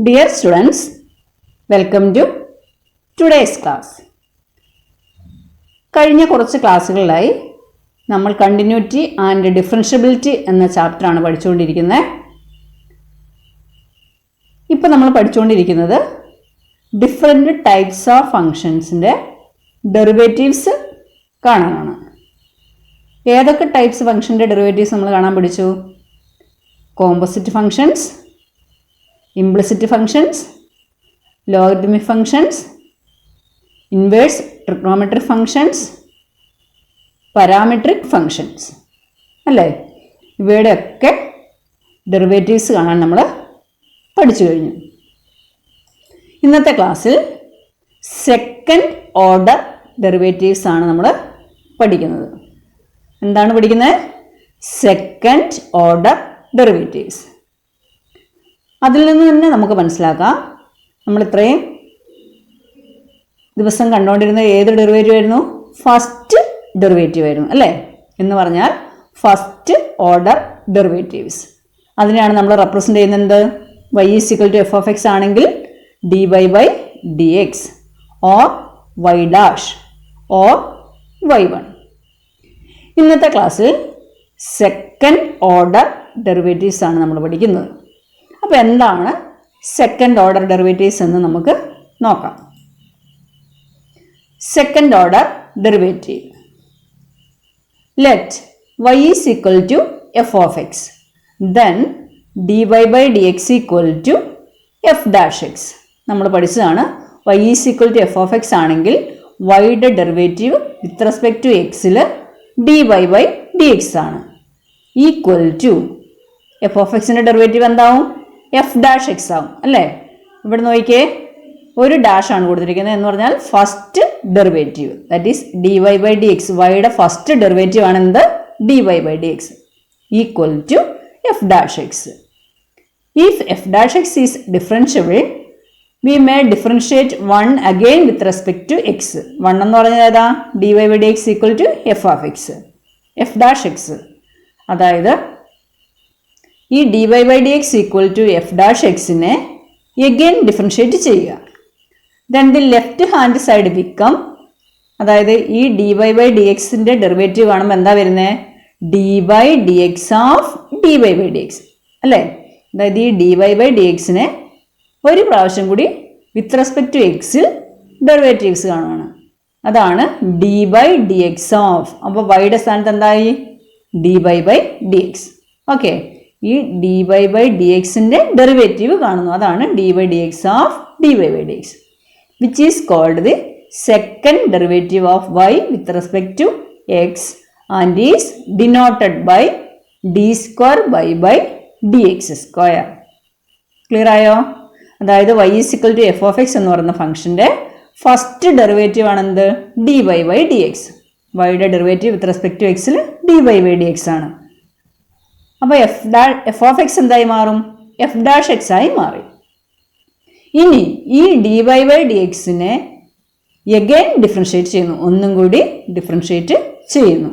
Dear students, welcome to today's class. കഴിഞ്ഞ കുറച്ച് ക്ലാസ്സുകളിലായി നമ്മൾ കണ്ടിന്യൂറ്റി ആൻഡ് ഡിഫറൻഷ്യബിലിറ്റി എന്ന ചാപ്റ്ററാണ് പഠിച്ചുകൊണ്ടിരിക്കുന്നത്. ഇപ്പോൾ നമ്മൾ പഠിച്ചുകൊണ്ടിരിക്കുന്നത് ഡിഫറെൻറ്റ് ടൈപ്സ് ഓഫ് ഫങ്ഷൻസിൻ്റെ ഡെറിവേറ്റീവ്സ് കാണാനാണ്. ഏതൊക്കെ ടൈപ്സ് ഫങ്ഷൻ്റെ ഡെറിവേറ്റീവ്സ് നമ്മൾ കാണാൻ പഠിച്ചു? Composite functions, implicit functions, logarithmic functions, inverse trigonometric functions, parametric functions അല്ലേ? ഇവയുടെ ഒക്കെ ഡെറിവേറ്റീവ്സ് കാണാൻ നമ്മൾ പഠിച്ചു കഴിഞ്ഞു. ഇന്നത്തെ ക്ലാസ്സിൽ സെക്കൻഡ് ഓർഡർ ഡെറിവേറ്റീവ്സ് ആണ് നമ്മൾ പഠിക്കുന്നത്. എന്താണ് പഠിക്കുന്നത്? Second order derivatives. അതിൽ നിന്ന് തന്നെ നമുക്ക് മനസ്സിലാക്കാം, നമ്മൾ ഇത്രയും ദിവസം കണ്ടുകൊണ്ടിരുന്ന ഏത് ഡെറിവേറ്റീവ് ആയിരുന്നു? ഫസ്റ്റ് ഡെറിവേറ്റീവ് ആയിരുന്നു അല്ലേ? എന്ന് പറഞ്ഞാൽ ഫസ്റ്റ് ഓർഡർ ഡെറിവേറ്റീവ്സ്. അതിനെയാണ് നമ്മൾ റെപ്രസെൻ്റ് ചെയ്യുന്നത്. y equal to F of x ആണെങ്കിൽ dy by D x or y dash or y1. ഇന്നത്തെ ക്ലാസ്സിൽ സെക്കൻഡ് ഓർഡർ ഡെറിവേറ്റീവ്സ് ആണ് നമ്മൾ പഠിക്കുന്നത്. അപ്പോൾ എന്താണ് സെക്കൻഡ് ഓർഡർ ഡെറിവേറ്റീവ്സ് എന്ന് നമുക്ക് നോക്കാം. Second order derivative. Let y is equal to F of x, then dy by D X equal to F dash x. നമ്മൾ പഠിച്ചതാണ് y is equal to F of x ആണെങ്കിൽ വൈയുടെ derivative with respect to എക്സിൽ dy by D X ആണ്. Equal to F of എക്സിൻ്റെ derivative എന്താവും? F dash x ആവും അല്ലേ? ഇവിടെ നോക്കിയേ, ഒരു ഡാഷ് ആണ് കൊടുത്തിരിക്കുന്നത് എന്ന് പറഞ്ഞാൽ first derivative, that is dy by D X. വൈയുടെ ഫസ്റ്റ് ഡെറിവേറ്റീവ് ആണ് എന്ത്? dy by D X equal to F dash X. If F dash X is differentiable, we may differentiate one again with respect to X. One എന്ന് പറഞ്ഞാൽ ഏതാ? dy by D X equal to F of X. F dash X അതായത് ഈ dy by D X equal to F dash എക്സിനെ again differentiate ചെയ്യുക. Then the left hand side become, അതായത് ഈ dy by D എക്സിൻ്റെ derivative കാണുമ്പോൾ എന്താ വരുന്നത്? dy by D X of dy by D X അല്ലേ? അതായത് ഈ dy ബൈ ഡി എക്സിനെ ഒരു പ്രാവശ്യം കൂടി വിത്ത് റെസ്പെക്ട് ടു എക്സിൽ ഡെറിവേറ്റീവ്സ് കാണുകയാണ്. അതാണ് dy by D X of. അപ്പോൾ വൈയുടെ സ്ഥാനത്ത് എന്തായി? dy by D x. Okay, ഈ dy ബൈ ഡി എക്സിൻ്റെ ഡെറിവേറ്റീവ് കാണുന്നു. അതാണ് dy by D X of dy by D x, which is called the second derivative of y with respect to x and is denoted by D square by D X square. Clear ആയോ? അതായത് y is equal to F of X എന്ന് പറയുന്ന ഫംഗ്ഷൻ്റെ first derivative ആണെന്ത്? dy by D X. വൈയുടെ derivative with respect to എക്സിൽ dy by D X ആണ്. അപ്പോൾ എഫ് ഓഫ് എക്സ് എന്തായി മാറും? എഫ് ഡാഷ് എക്സ് ആയി മാറി. ഇനി ഈ dy ബൈ ഡി എക്സിനെ എഗെയിൻ ഡിഫറൻഷിയേറ്റ് ചെയ്യുന്നു, ഒന്നും കൂടി ഡിഫറൻഷിയേറ്റ് ചെയ്യുന്നു.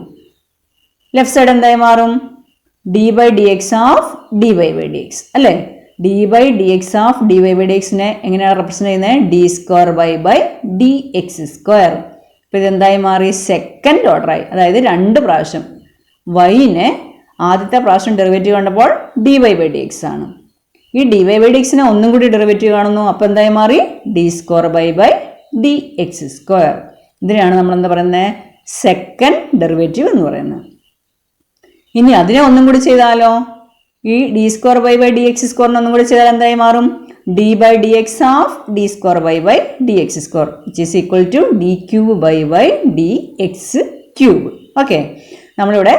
ലെഫ്റ്റ് സൈഡ് എന്തായി മാറും? dy by D X of dy by D X അല്ലേ? dy by D X of dy by D എക്സിനെ എങ്ങനെയാണ് റെപ്രസെൻ്റ് ചെയ്യുന്നത്? D square by D X square. അപ്പോൾ ഇതെന്തായി മാറി? സെക്കൻഡ് ഓർഡറായി. അതായത് രണ്ട് പ്രാവശ്യം വൈനെ ആദ്യത്തെ പ്രാവശ്യം ഡെറിവേറ്റീവ് കണ്ടപ്പോൾ dy ബൈ ഡി എക്സ് ആണ്. ഈ dy ബൈ ഡി എക്സിനെ ഒന്നും കൂടി ഡെറിവേറ്റീവ് കാണുന്നു. അപ്പോൾ എന്തായി മാറി? D square by D X square. ഇതിനെയാണ് നമ്മൾ എന്താ പറയുന്നത്? സെക്കൻഡ് ഡെറിവേറ്റീവ് എന്ന് പറയുന്നത്. ഇനി അതിനെ ഒന്നും കൂടി ചെയ്താലോ? ഈ D square by D X സ്ക്വയറിനെ ഒന്നും കൂടി ചെയ്താൽ എന്തായി മാറും? D by D X of D square by D X square, which is equal to D cube by D X cube. Okay, നമ്മളിവിടെ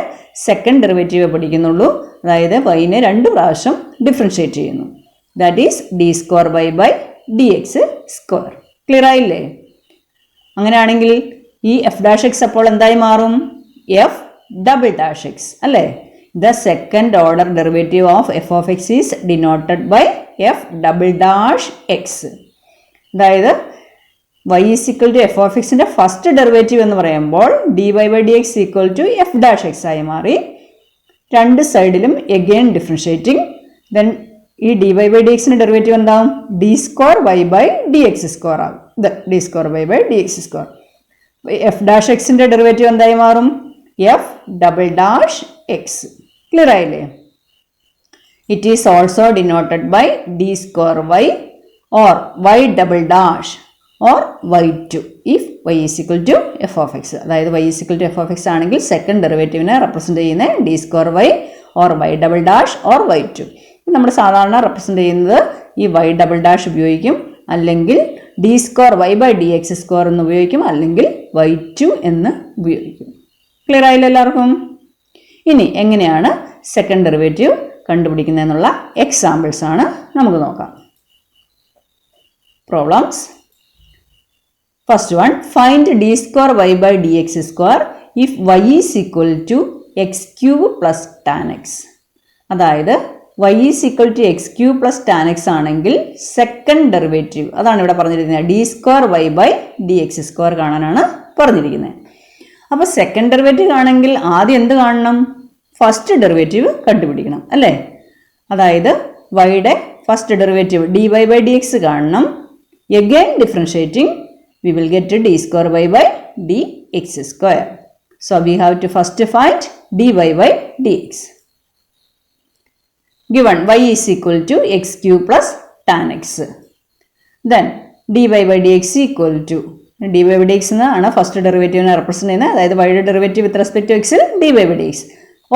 സെക്കൻഡ് ഡെറിവേറ്റീവ് പഠിക്കുന്നുള്ളൂ. അതായത് വൈനെ രണ്ട് പ്രാവശ്യം ഡിഫറൻഷിയേറ്റ് ചെയ്യുന്നു. That is D square by D X square. Clear ആയില്ലേ? അങ്ങനെയാണെങ്കിൽ ഈ എഫ് ഡാഷ് എക്സ് അപ്പോൾ എന്തായി മാറും? എഫ് ഡബിൾ ഡാഷ് എക്സ് അല്ലേ? The second order derivative of f of x is denoted by f double dash X. അതായത് y is equal to F of എക്സിൻ്റെ first derivative എന്ന് പറയുമ്പോൾ dy by D X equal to F dash x ആയി മാറി. രണ്ട് സൈഡിലും again differentiating. Then ഈ D Y by D എക്സിൻ്റെ ഡെറിവേറ്റീവ് എന്താവും? D square Y by D X square ആകും. ഇത് d square Y by D X square. F dash എക്സിൻ്റെ ഡെറിവേറ്റീവ് എന്തായി മാറും? F double dash X. Clear ആയില്ലേ? It is also denoted by D square Y or Y double dash or y2 if y is equal to f of x. അതായത് y is equal to f of x ആണെങ്കിൽ second ഡെറിവേറ്റീവിനെ represent ചെയ്യുന്ന d square Y or Y double dash or y2. നമ്മൾ സാധാരണ represent ചെയ്യുന്നത് ഈ Y double dash ഉപയോഗിക്കും, അല്ലെങ്കിൽ D square Y by D X square എന്ന് ഉപയോഗിക്കും, അല്ലെങ്കിൽ y2 എന്ന് ഉപയോഗിക്കും. ക്ലിയർ ആയില്ല എല്ലാവർക്കും? ഇനി എങ്ങനെയാണ് സെക്കൻഡ് ഡെറിവേറ്റീവ് കണ്ടുപിടിക്കുന്നതെന്നുള്ള എക്സാമ്പിൾസ് ആണ് നമുക്ക് നോക്കാം. Problems. First one, find d square y by dx square if y is equal to x cube plus tan x. അതായത് y is equal to x cube plus tan x ആണെങ്കിൽ second derivative, അതാണ് ഇവിടെ പറഞ്ഞിരിക്കുന്നത്, D square Y by D X square കാണാനാണ് പറഞ്ഞിരിക്കുന്നത്. അപ്പോൾ second derivative ആണെങ്കിൽ ആദ്യം എന്ത് കാണണം? ഫസ്റ്റ് ഡെറിവേറ്റീവ് കണ്ടുപിടിക്കണം അല്ലേ? അതായത് വൈയുടെ first derivative D Y by D X കാണണം. Again differentiating we will get d square y by dx square. So we have to first find dy by dx. Given y is equal to x cube plus tan x. Then dy by dx equal to dy by dx ആണ് first ഡെറിവേറ്റീവിനെ represent ചെയ്യുന്നത്. അതായത് വൈയുടെ derivative with respect to എക്സിൽ dy by dx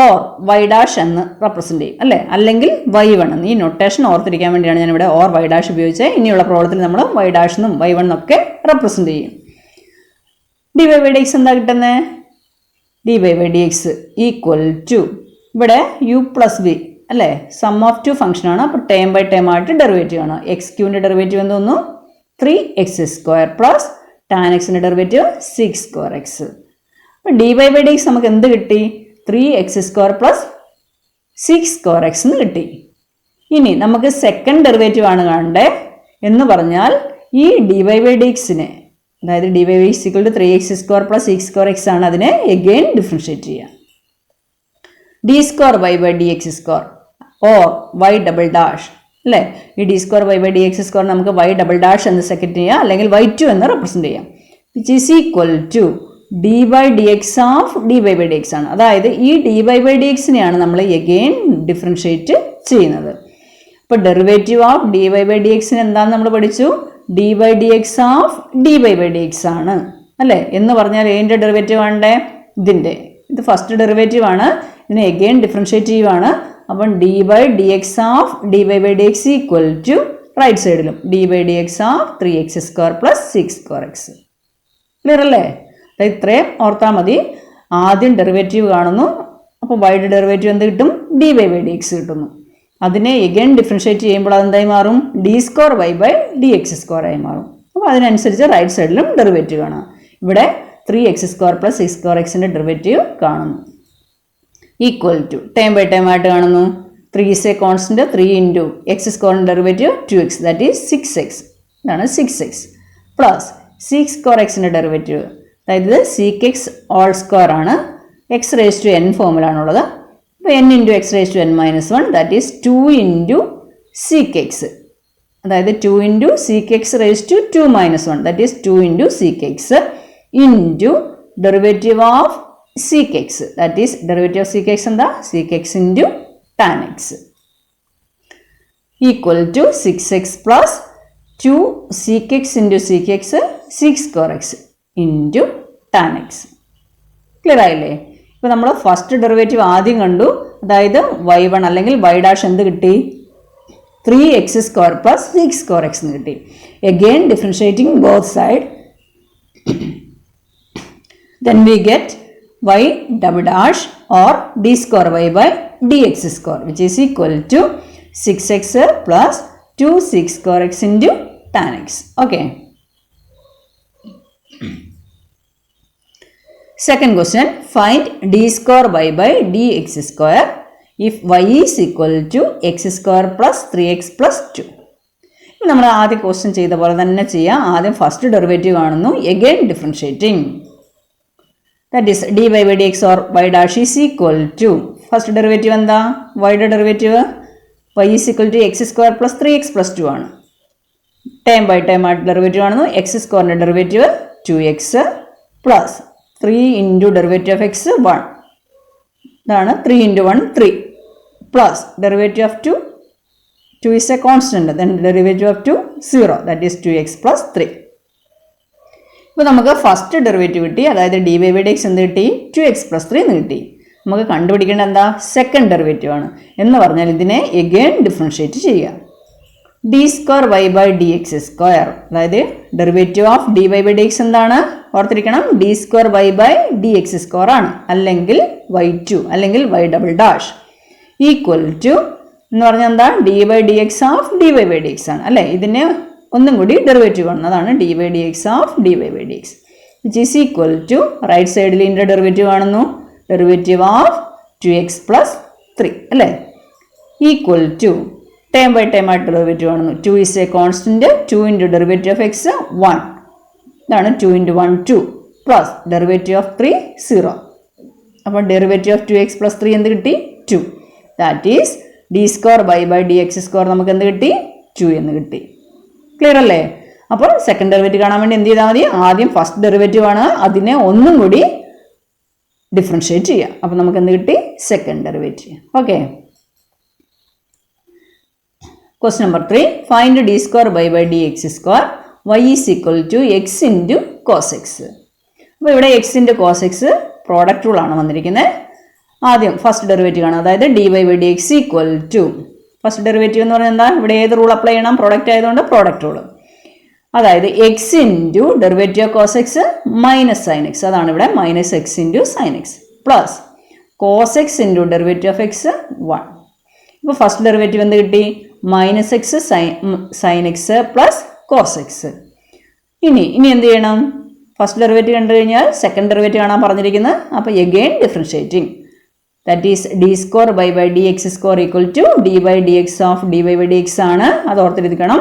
or Y dash എന്ന് represent ചെയ്യും അല്ലേ? അല്ലെങ്കിൽ y1 എന്ന്. ഈ നൊട്ടേഷൻ ഓർത്തിരിക്കാൻ വേണ്ടിയാണ് ഞാനിവിടെ ഓർ വൈ ഡാഷ് ഉപയോഗിച്ചത്. ഇനിയുള്ള പ്രോബ്ലത്തിൽ നമ്മൾ വൈ ഡാഷ് എന്നും y1 എന്നൊക്കെ റെപ്രസെൻറ്റ് ചെയ്യും. D Y by D X എന്താ കിട്ടുന്നത്? D Y by D X equal to ഇവിടെ യു പ്ലസ് ബി അല്ലേ? സം ഓഫ് ടു ഫംഗ്ഷനാണ്. അപ്പോൾ ടേം ബൈ ടേം ആയിട്ട് ഡെറിവേറ്റീവ് ആണ്. എക്സ് ക്യൂവിൻ്റെ ഡെറിവേറ്റീവ് എന്ന് തോന്നുന്നു 3x സ്ക്വയർ പ്ലസ് ടാൻ എക്സിൻ്റെ ഡെറിവേറ്റീവ് 6x. അപ്പോൾ D Y by D X നമുക്ക് എന്ത് കിട്ടി? 3x സ്ക്വയർ പ്ലസ് 6x എന്ന് കിട്ടി. ഇനി നമുക്ക് സെക്കൻഡ് ഡെറിവേറ്റീവ് ആണ് കാണണ്ടേ എന്ന് പറഞ്ഞാൽ ഈ ഡി വൈ ബൈ ഡി എക്സിനെ, അതായത് D Y by X equal to 3x square plus 6x ആണ്, അതിനെ എഗെയിൻ ഡിഫറൻഷ്യേറ്റ് ചെയ്യുക. D square Y by D X square or Y double dash അല്ലേ? ഈ D square Y by D X square നമുക്ക് Y double dash എന്ന് second ചെയ്യാം, അല്ലെങ്കിൽ y2 എന്ന് റെപ്രസെൻറ്റ് ചെയ്യാം. Which is equal to D by D X of D Y by D X ആണ്. അതായത് ഈ ഡി വൈ ബൈ ഡി എക്സിനെയാണ് നമ്മൾ എഗെയിൻ ഡിഫറൻഷ്യേറ്റ് ചെയ്യുന്നത്. അപ്പോൾ derivative of D Y by D എക്സിന് എന്താണെന്ന് നമ്മൾ പഠിച്ചു? D by D X of D Y by D X ആണ് അല്ലേ? എന്ന് പറഞ്ഞാൽ ഏതിൻ്റെ ഡെറിവേറ്റീവ് ആണ്ടേ? ഇതിൻ്റെ. ഇത് ഫസ്റ്റ് ഡെറിവേറ്റീവ് ആണ്, ഇതിനെ എഗെയിൻ ഡിഫറൻഷ്യേറ്റ് ചെയ്യുവാണ്. അപ്പം D by D X of D Y by D X equal to right സൈഡിലും D by D X of 3x square plus 6x. Clear അല്ലേ? ഇത്രയും ഓർത്താൽ മതി. ആദ്യം ഡെറിവേറ്റീവ് കാണുന്നു, അപ്പോൾ വൈയുടെ ഡെറിവേറ്റീവ് എന്ത് കിട്ടും? D Y by D X കിട്ടുന്നു. അതിനെ എഗെയിൻ ഡിഫറൻഷ്യേറ്റ് ചെയ്യുമ്പോൾ അതെന്തായി മാറും? D square Y by D X square ആയി മാറും. അപ്പോൾ അതിനനുസരിച്ച് റൈറ്റ് സൈഡിലും ഡെറിവേറ്റീവ് കാണാം. ഇവിടെ 3x സ്ക്വയർ പ്ലസ് 6xൻ്റെ ഡെറിവേറ്റീവ് കാണുന്നു. Equal to term by time ആയിട്ട് കാണുന്നു. 3 is a constant, 3 into x സ്ക്വയറിൻ്റെ derivative 2x, that is 6x. ഇതാണ് 6x പ്ലസ് 6x-ൻ്റെ ഡെറിവേറ്റീവ്, അതായത് sec x ഓൾ സ്ക്വയർ ആണ്. എക്സ് റേസ് ടു n ഫോമിലാണുള്ളത്. അപ്പോൾ n into x raise to n minus 1, that is 2 into sec x, അതായത് 2 into sec x raise to 2 minus 1, that is 2 into sec x into derivative of sec x, that is derivative of sec x എന്താ? sec x into tan x equal to 6x plus 2 sec x into sec x 6x into tan x. Clear ആയില്ലേ? ഇപ്പോൾ നമ്മൾ first derivative ആദ്യം കണ്ടു, അതായത് y1 അല്ലെങ്കിൽ y dash എന്ത് കിട്ടി? 3x സ്ക്വയർ പ്ലസ് 6x എന്ന് കിട്ടി. Again differentiating both side, then we get y double dash or d square y by dx square, which is equal to 6x plus 2 6 square x into tan x. Okay. Second question, find d square y by dx square if y is equal to x square plus 3x plus 2. നമ്മൾ ആദ്യം question ചെയ്ത പോലെ തന്നെ ചെയ്യാം. ആദ്യം first derivative കാണുന്നു, again differentiating, that is dy by dx or y dash is equal to, first derivative എന്താ? വൈയുടെ derivative y is equal to x square plus 3x+2 ആണ്. ടൈം ബൈ ടൈം ആയിട്ട് ഡെറിവേറ്റീവ് ആണെന്നു. എക്സ് സ്ക്വയറിൻ്റെ derivative 2x plus 3 into derivative of X 1. ഇതാണ് 3 into 1 3 plus derivative of 2 is a constant, then derivative of 2 0, that is 2x plus 3. ഇപ്പോൾ നമുക്ക് first derivative കിട്ടി, അതായത് dy by dx എന്ത് കിട്ടി, 2x plus 3 എന്ന് കിട്ടി. നമുക്ക് കണ്ടുപിടിക്കേണ്ട എന്താ, സെക്കൻഡ് ഡെറിവേറ്റീവ് ആണ്. എന്ന് പറഞ്ഞാൽ ഇതിനെ എഗെയിൻ ഡിഫറൻഷ്യേറ്റ് ചെയ്യുക. D square Y by D X square, അതായത് derivative of dy by dx എന്താണ്, ഓർത്തിരിക്കണം, d square Y by D X square ആണ്, അല്ലെങ്കിൽ y2 അല്ലെങ്കിൽ y double dash equal to എന്ന് പറഞ്ഞാൽ എന്താ, d by D X of D Y by D X ആണ് അല്ലേ. ഇതിനെ ഒന്നും കൂടി ഡെറിവേറ്റീവ് ആണ്, അതാണ് d by D X of D Y by D x which is equal to right സൈഡിൽ ഇതിൻ്റെ ഡെറിവേറ്റീവ് ആണെന്നു, ഡെറിവേറ്റീവ് ഓഫ് 2x പ്ലസ് 3 അല്ലേ, equal to term by time ആയിട്ട് ഡെറിവേറ്റീവ് ആണെന്നു. 2 is a constant, 2 into derivative of X 1, ഇതാണ് 2 into 1 2 plus derivative of 3 0. അപ്പോൾ derivative of 2x plus 3 എന്ത് കിട്ടി, 2. That is D square Y by D X square നമുക്ക് എന്ത് കിട്ടി, 2 എന്ന് കിട്ടി. ക്ലിയർ അല്ലേ? അപ്പോൾ സെക്കൻഡ് ഡെറിവേറ്റീവ് കാണാൻ വേണ്ടി എന്ത് ചെയ്താൽ മതി, ആദ്യം ഫസ്റ്റ് ഡെറിവേറ്റീവ് ആണ്, അതിനെ ഒന്നും കൂടി ഡിഫറൻഷ്യേറ്റ് ചെയ്യുക. അപ്പോൾ നമുക്ക് എന്ത് കിട്ടി, second derivative. Okay, question number 3, find D square Y by D X square Y is equal to X into cos x. അപ്പോൾ ഇവിടെ X into cos x product റൂളാണ് വന്നിരിക്കുന്നത്. ആദ്യം ഫസ്റ്റ് ഡെറിവേറ്റീവ് ആണ്, അതായത് D Y by D X equal to, first derivative എന്ന് പറഞ്ഞാൽ എന്താ, ഇവിടെ ഏത് റൂൾ അപ്ലൈ ചെയ്യണം, പ്രോഡക്റ്റ് ആയതുകൊണ്ട് പ്രോഡക്റ്റ് റൂൾ, അതായത് x into derivative of cos x minus sine x, അതാണ് ഇവിടെ minus X into sine X plus cos X into derivative of X 1. ഇപ്പോൾ ഫസ്റ്റ് ഡെറിവേറ്റീവ് എന്ത് കിട്ടി, minus X sine X plus cos X. ഇനി എന്ത് ചെയ്യണം, first derivative കണ്ടു കഴിഞ്ഞാൽ സെക്കൻഡ് ഡെറിവേറ്റീവ് കാണാൻ പറഞ്ഞിരിക്കുന്നത്. അപ്പോൾ again differentiating, that is d square y by dx square equal to d by dx of dy by dx ആണ്, അത് ഓർത്തിരിക്കണം,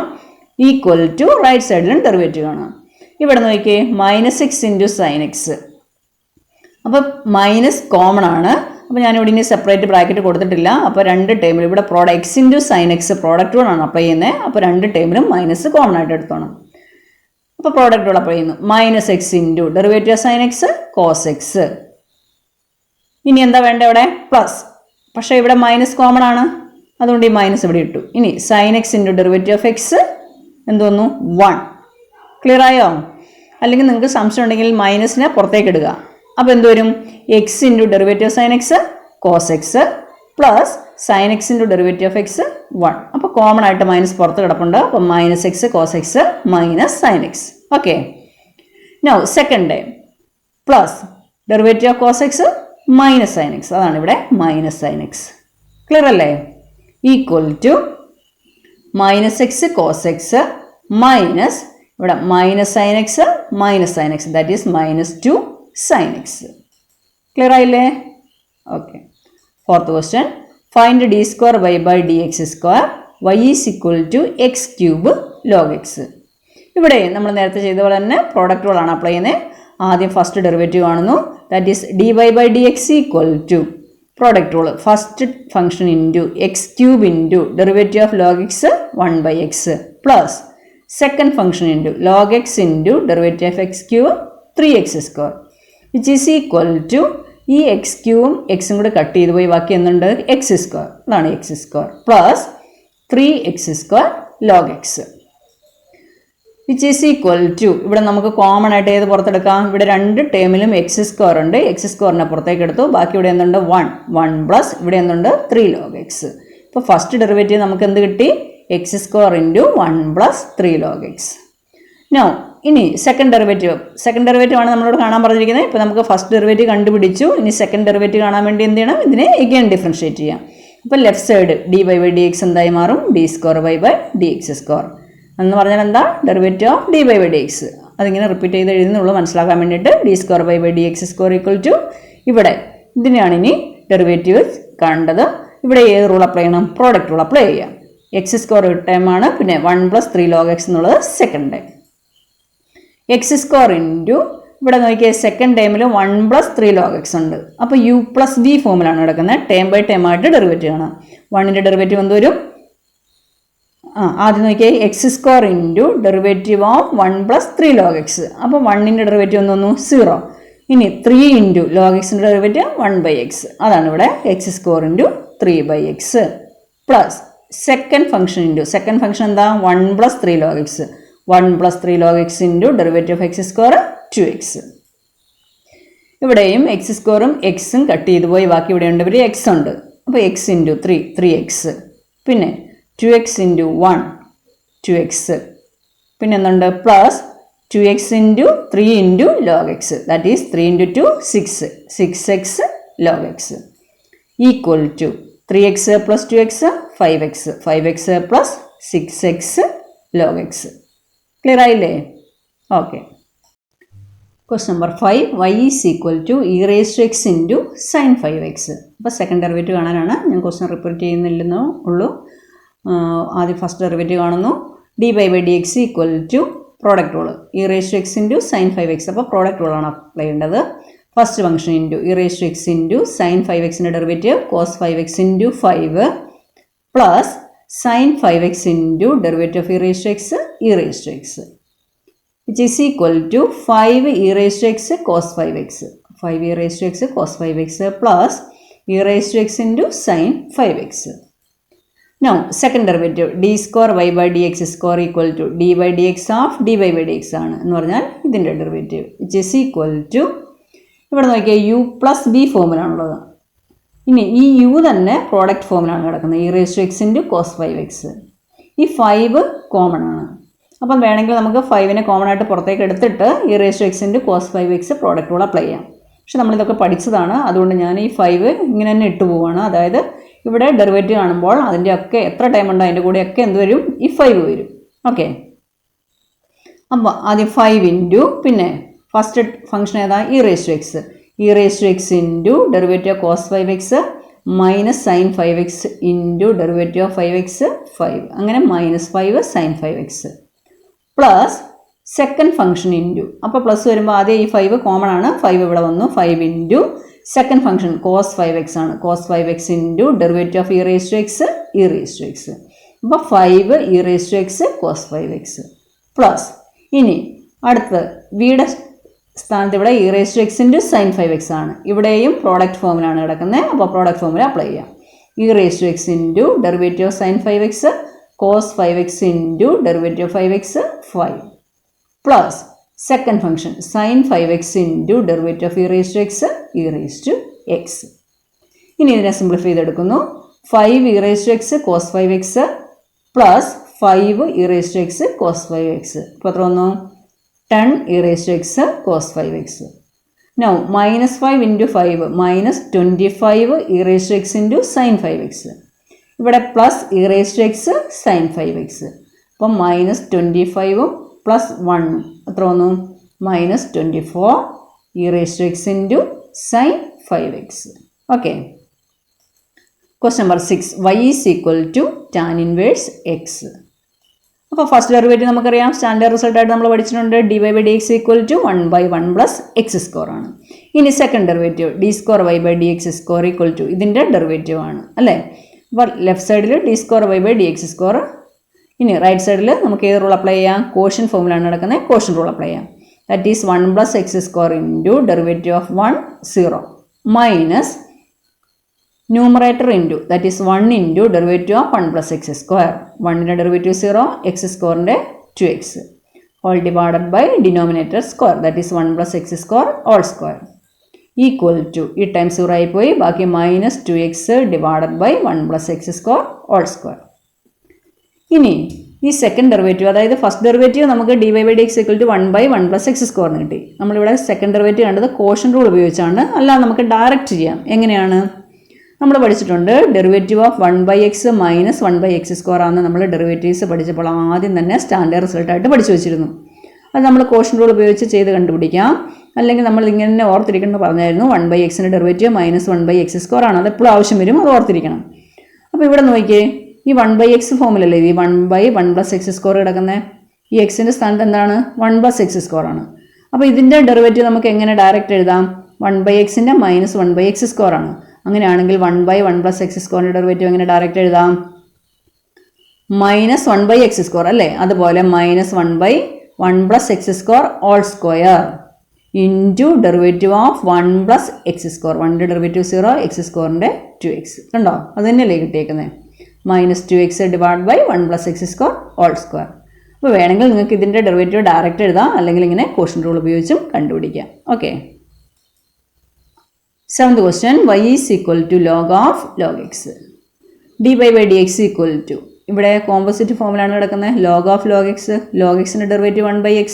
ഈക്വൽ ടു റൈറ്റ് സൈഡിലും ഡെറിവേറ്റീവ് ആണ്. ഇവിടെ നോക്കിയേ minus X into sine X, അപ്പോൾ മൈനസ് കോമൺ ആണ്. അപ്പോൾ ഞാനിവിടെ ഇനി സെപ്പറേറ്റ് ബ്രാക്കറ്റ് കൊടുത്തിട്ടില്ല. അപ്പോൾ രണ്ട് ടേമിലും ഇവിടെ X into sine x product റൂളാണ് അപ്ലൈ ചെയ്യുന്നത്. അപ്പോൾ രണ്ട് ടേമിലും മൈനസ് കോമൺ ആയിട്ട് എടുത്തോണം. അപ്പോൾ പ്രോഡക്റ്റ് റൂൾ അപ്ലൈ ചെയ്യുന്നു, minus X into derivative of sine x cos X. ഇനി എന്താ വേണ്ട, ഇവിടെ പ്ലസ്, പക്ഷേ ഇവിടെ മൈനസ് കോമൺ ആണ്, അതുകൊണ്ട് ഈ മൈനസ് ഇവിടെ ഇട്ടു. ഇനി sine X into derivative of X എന്ത് വന്നു, 1. ക്ലിയർ ആയോ? അല്ലെങ്കിൽ നിങ്ങൾക്ക് സംശയം ഉണ്ടെങ്കിൽ മൈനസിനെ പുറത്തേക്ക് ഇടുക. അപ്പോൾ എന്ത് വരും, x into derivative sine x cos x plus sine X into derivative of X 1. അപ്പോൾ കോമൺ ആയിട്ട് മൈനസ് പുറത്ത് കിടപ്പുണ്ട്. അപ്പോൾ minus x cos x minus sine x. Okay, now second time plus derivative of cos x minus sine x, അതാണ് ഇവിടെ minus sine x. Clear അല്ലേ? Equal to minus x cos x minus ഇവിടെ minus sine x that is minus 2 sine x. Clear ആയില്ലേ? Okay, fourth question, find D square Y by D X square Y is equal to X cube log X. ഇവിടെ നമ്മൾ നേരത്തെ ചെയ്ത പോലെ തന്നെ product റൂളാണ് apply ചെയ്യുന്നത്. ആദ്യം ഫസ്റ്റ് ഡെറിവേറ്റീവ് ആണെന്നു, that is D Y by D X equal to product rule first function into X cube into derivative of log X 1 by X plus second function into log X into derivative of X cube 3x square which is equal to ഈ X ക്യൂബും എക്സും കൂടെ cut ചെയ്ത് പോയി ബാക്കി എന്തുണ്ട്, X square, അതാണ് X square plus 3x square log X which is equal to, ഇവിടെ നമുക്ക് കോമൺ ആയിട്ട് ഏത് പുറത്തെടുക്കാം, ഇവിടെ രണ്ട് ടേമിലും എക്സ് സ്ക്വയർ ഉണ്ട്, എക്സ് സ്ക്വയറിനെ പുറത്തേക്ക് എടുത്തു, ബാക്കി ഇവിടെ എന്തുണ്ട് 1 പ്ലസ് ഇവിടെ എന്തുണ്ട് 3 ലോഗ് എക്സ്. ഇപ്പോൾ ഫസ്റ്റ് ഡെറിവേറ്റീവ് നമുക്ക് എന്ത് കിട്ടി, X square into 1 plus 3 log X. Now ഇനി സെക്കൻഡ് ഡെറിവേറ്റീവ് ആണ് നമ്മളോട് കാണാൻ പറഞ്ഞിരിക്കുന്നത്. ഇപ്പോൾ നമുക്ക് ഫസ്റ്റ് ഡെറിവേറ്റീവ് കണ്ടുപിടിച്ചു. ഇനി സെക്കൻഡ് ഡെറിവേറ്റീവ് കാണാൻ വേണ്ടി എന്ത് ചെയ്യണം, ഇതിനെ എഗെയിൻ ഡിഫറൻഷ്യേറ്റ് ചെയ്യാം. അപ്പോൾ left side D Y by D X എന്തായി മാറും, D square Y by D X square എന്ന് പറഞ്ഞാൽ എന്താ, derivative of D Y by D X. അതിങ്ങനെ റിപ്പീറ്റ് ചെയ്ത് എഴുതുന്നുള്ളൂ മനസ്സിലാക്കാൻ വേണ്ടിയിട്ട്. D square Y by D X square equal to, ഇവിടെ ഇതിനെയാണ് ഇനി ഡെറിവേറ്റീവ് കാണേണ്ടത്. ഇവിടെ ഏത് റൂൾ അപ്ലൈ ചെയ്യണം, പ്രോഡക്റ്റ് റൂൾ അപ്ലൈ ചെയ്യാം. എക്സ് സ്ക്വയർ ഒരു ടൈമാണ്, പിന്നെ 1 പ്ലസ് 3 ലോഗ് എക്സ് എന്നുള്ളത് second time. X square into ഇവിടെ നോക്കിയാൽ സെക്കൻഡ് ടൈമിൽ 1 പ്ലസ് 3 ലോഗ് എക്സ് ഉണ്ട്. അപ്പോൾ യു പ്ലസ് വി ഫോമിലാണ് കിടക്കുന്നത്. ടൈം ബൈ ടൈം ആയിട്ട് ഡെറിവേറ്റീവ് ആണ്. 1ൻ്റെ ഡെറിവേറ്റീവ് എന്ത് വരും, ആദ്യം നോക്കിയാൽ X square into derivative of 1 plus 3 log x. അപ്പോൾ 1ൻ്റെ ഡെറിവേറ്റീവ് ഒന്നു 0. ഇനി 3 ഇൻറ്റു log xൻ്റെ ഡെറിവേറ്റീവ് 1/x. അതാണ് ഇവിടെ X square into 3/x plus second function എന്താ 1 plus 3 log x. 1 plus 3 log x into derivative of X square 2x. ഇവിടെയും X സ്ക്വയറും എക്സും കട്ട് ചെയ്ത് പോയി, ബാക്കി ഇവിടെ ഉണ്ട് എക്സ് ഉണ്ട്. അപ്പോൾ എക്സ് ഇൻറ്റു 3x. പിന്നെ 2x ഇൻറ്റു 1 2x. പിന്നെ എന്തുണ്ട് plus 2x into 3 into log x. That is 3 into 2 6x log x equal to 3x plus 2x 5x plus 6x log x. Clear ആയില്ലേ? Okay. Question number 5. y is equal to e raise to X into sine 5x. അപ്പോൾ second derivative കാണാനാണ് ഞാൻ question repeat ചെയ്യുന്നില്ലെന്നേ ഉള്ളൂ. ആദ്യം first derivative കാണുന്നു. dy/dx equal to product rule e raise to X into sine 5x. അപ്പോൾ product റൂളാണ് apply ചെയ്യേണ്ടത്. First function into e raise to X into sine 5xൻ്റെ derivative cos 5x into 5 plus sine 5x into derivative of e raise to x which is equal to 5 e raised to x cos 5x. 5 e raised to x cos 5x plus e raised to x into sin 5x. Now, second derivative d square y by dx square equal to d by dx of dy by dx ആണ് എന്ന് പറഞ്ഞാൽ ഇതിൻ്റെ derivative which is equal to ഇവിടെ നോക്കിയാൽ u plus B ഫോമിലാണുള്ളത്. ഇനി ഈ u തന്നെ product ഫോമിലാണ് കിടക്കുന്നത് e raised to x into cos 5x. ഈ 5 കോമൺ ആണ്. അപ്പം വേണമെങ്കിൽ നമുക്ക് 5നെ കോമൺ ആയിട്ട് പുറത്തേക്ക് എടുത്തിട്ട് e raise to X into cos 5x product rule apply ചെയ്യാം. പക്ഷെ നമ്മളിതൊക്കെ പഠിച്ചതാണ്, അതുകൊണ്ട് ഞാൻ ഈ 5 ഇങ്ങനെ തന്നെ ഇട്ട് പോവുകയാണ്. അതായത് ഇവിടെ ഡെറിവേറ്റീവ് കാണുമ്പോൾ അതിൻ്റെ ഒക്കെ എത്ര ടൈം ഉണ്ടോ അതിൻ്റെ കൂടെയൊക്കെ എന്ത് വരും, ഈ 5 വരും. ഓക്കെ. അപ്പോൾ ആദ്യം 5 ഇൻറ്റു പിന്നെ ഫസ്റ്റ് ഫംഗ്ഷൻ ഏതാ e raise to X into derivative of cos 5x minus sine 5x into derivative of 5x 5 അങ്ങനെ -5 sin 5x plus second function into. അപ്പോൾ പ്ലസ് വരുമ്പോൾ ആദ്യം ഈ 5 കോമൺ ആണ്, 5 ഇവിടെ വന്നു. 5 into second function cos 5x ആണ്. cos 5x into derivative of e raise to X അപ്പോൾ 5 e raise to X cos 5x plus ഇനി അടുത്ത് വിയുടെ സ്ഥാനത്ത് ഇവിടെ e raise to X into sine 5x ആണ്. ഇവിടെയും പ്രോഡക്റ്റ് ഫോമിലാണ് കിടക്കുന്നത്. അപ്പോൾ പ്രോഡക്റ്റ് ഫോമിൽ അപ്ലൈ ചെയ്യാം. e raise to X into derivative of sine 5x cos 5x into derivative of 5x 5 plus second function sine 5x into derivative of e raise to x. ഇനി ഇതിനെ simplify ചെയ്തെടുക്കുന്നു. 5 e raise to X cos 5x plus 5 e raise to X cos 5x. ഇപ്പോൾ എത്ര വന്നു? 10 e raise to X cos 5x. Now -5 into 5 -25 e raise to X into sine 5x. ഇവിടെ plus e raise to X sine 5x. അപ്പം -25 plus 1 എത്ര വന്നു? -24 e raise to X into sine 5x. Okay. Question number 6. y is equal to tan inverse X. അപ്പോൾ first derivative നമുക്കറിയാം, standard റിസൾട്ടായിട്ട് നമ്മൾ പഠിച്ചിട്ടുണ്ട്. dy/dx equal to 1/1 plus X square ആണ്. ഇനി second derivative d square y by dx square equal to ഇതിൻ്റെ derivative ആണ് അല്ലേ. അപ്പോൾ ലെഫ്റ്റ് സൈഡിൽ d square y by dx square. ഇനി റൈറ്റ് സൈഡിൽ നമുക്ക് ഏത് റൂൾ അപ്ലൈ ചെയ്യാം? കോഷ്യൻ ഫോമിലാണ് നടക്കുന്നത്. കോഷ്യൻ റൂൾ അപ്ലൈ ചെയ്യാം. That is 1 plus X square into derivative of 1 0 minus numerator into that is 1 into derivative of 1 plus X square. 1ൻ്റെ derivative 0, x സ്ക്വയറിൻ്റെ 2x all divided by denominator square that is 1 plus X square all square equal to ഈ time 0 ആയിപ്പോയി, ബാക്കി -2x divided by 1 plus X square all square. ഇനി ഈ second derivative, അതായത് first derivative നമുക്ക് dy/dx equal to 1/1 plus X square കിട്ടി. നമ്മളിവിടെ second derivative കണ്ടത് കോഷ്യൻ റൂൾ ഉപയോഗിച്ചാണ്, അല്ലാതെ നമുക്ക് ഡയറക്റ്റ് ചെയ്യാം. എങ്ങനെയാണ്? നമ്മൾ പഠിച്ചിട്ടുണ്ട് derivative of 1/x minus 1/x square ആണ് നമ്മൾ ഡെറിവേറ്റീവ്സ് പഠിച്ചപ്പോൾ ആദ്യം തന്നെ സ്റ്റാൻഡേർഡ് റിസൾട്ടായിട്ട് പഠിച്ചു വെച്ചിരുന്നു. അത് നമ്മൾ കോഷ്യൻ റൂൾ ഉപയോഗിച്ച് ചെയ്ത് കണ്ടുപിടിക്കാം. അല്ലെങ്കിൽ നമ്മൾ ഇങ്ങനെ ഓർത്തിരിക്കണം പറഞ്ഞായിരുന്നു. 1/xൻ്റെ ഡെറിവേറ്റീവ് -1/x സ്ക്വയർ ആണ്. അതെപ്പോഴും ആവശ്യം വരും, അത് ഓർത്തിരിക്കണം. അപ്പോൾ ഇവിടെ നോക്കിയേ, ഈ 1/x ഫോമിലല്ലേ ഈ 1/1 പ്ലസ് എക്സ് സ്ക്വയർ കിടക്കുന്നത്. ഈ എക്സിൻ്റെ സ്ഥാനത്ത് എന്താണ്? 1 പ്ലസ് എക്സ് സ്ക്വയർ ആണ്. അപ്പോൾ ഇതിൻ്റെ ഡെറിവേറ്റീവ് നമുക്ക് എങ്ങനെ ഡയറക്റ്റ് എഴുതാം? 1/xൻ്റെ -1/x സ്ക്വയർ ആണ്. അങ്ങനെയാണെങ്കിൽ 1/1 പ്ലസ് എക്സ് സ്ക്വയറിൻ്റെ ഡെറിവേറ്റീവ് എങ്ങനെ ഡയറക്റ്റ് എഴുതാം? മൈനസ് 1/x² അല്ലേ, അതുപോലെ minus 1/1+x² whole square into derivative of 1+x². 1ൻ്റെ ഡെറിവേറ്റീവ് 0, x²ൻ്റെ 2x. കണ്ടോ, അത് തന്നെയല്ലേ കിട്ടിയേക്കുന്നത്. -2x divide by 1+x² whole square. അപ്പോൾ വേണമെങ്കിൽ നിങ്ങൾക്ക് ഇതിൻ്റെ ഡെറിവേറ്റീവ് ഡയറക്റ്റ് എഴുതാം, അല്ലെങ്കിൽ ഇങ്ങനെ ക്വോഷ്യന്റ് റൂൾ ഉപയോഗിച്ചും കണ്ടുപിടിക്കാം. Okay. 7th question, y is equal to log of log x. dy by dx equal to, ഇവിടെ കോമ്പോസിറ്റ് ഫോമിലാണ് കിടക്കുന്നത്. log of log x, log xൻ്റെ ഡെറിവേറ്റീവ് 1/x.